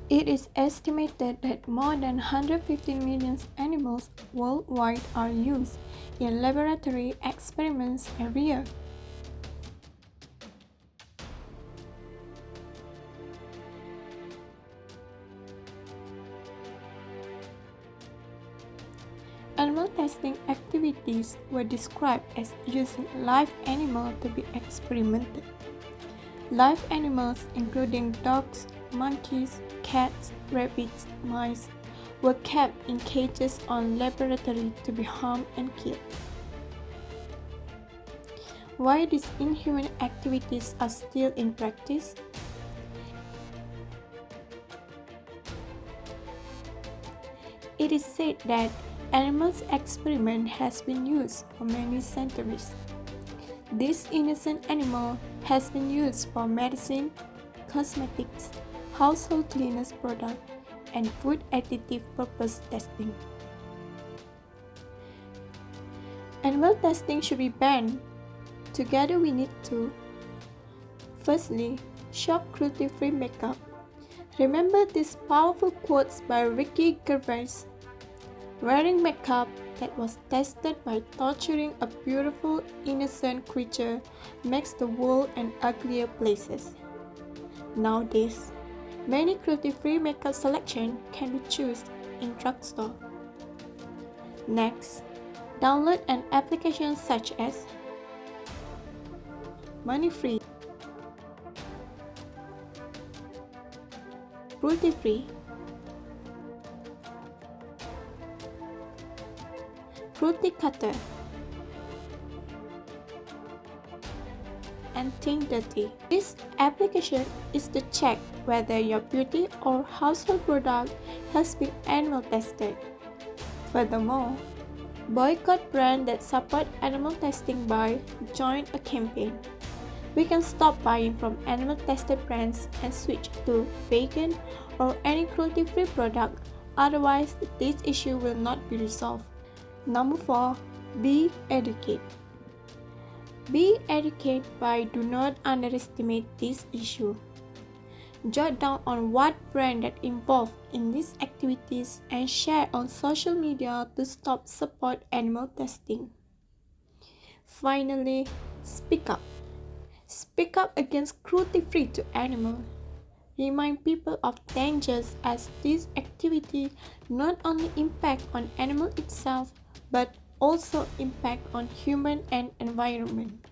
It is estimated that more than 115 million animals worldwide are used in laboratory experiments every year. Animal testing activities were described as using live animals to be experimented. Live animals, including dogs, monkeys, cats, rabbits, mice, were kept in cages on laboratory to be harmed and killed. Why these inhuman activities are still in practice? It is said that animals' experiment has been used for many centuries. This innocent animal has been used for medicine, cosmetics, household cleaners products, and food additive purpose testing. Animal testing should be banned. Together we need to: firstly, shop cruelty-free makeup. Remember these powerful quotes by Ricky Gervais: wearing makeup that was tested by torturing a beautiful, innocent creature makes the world an uglier place. Nowadays, many cruelty-free makeup selection can be chosen in drugstore. Next, download an application such as Money-Free, Cruelty-Free, Cruelty Cutter, and Think Dirty. This application is to check whether your beauty or household product has been animal tested. Furthermore, boycott brands that support animal testing by join a campaign. We can stop buying from animal tested brands and switch to vegan or any cruelty-free product, otherwise this issue will not be resolved. Number 4. Be educated. Be educated by do not underestimate this issue. Jot down on what brand that involved in these activities and share on social media to stop support animal testing. Finally, speak up. Speak up against cruelty-free to animals. Remind people of dangers as this activity not only impact on animal itself but also impact on human and environment.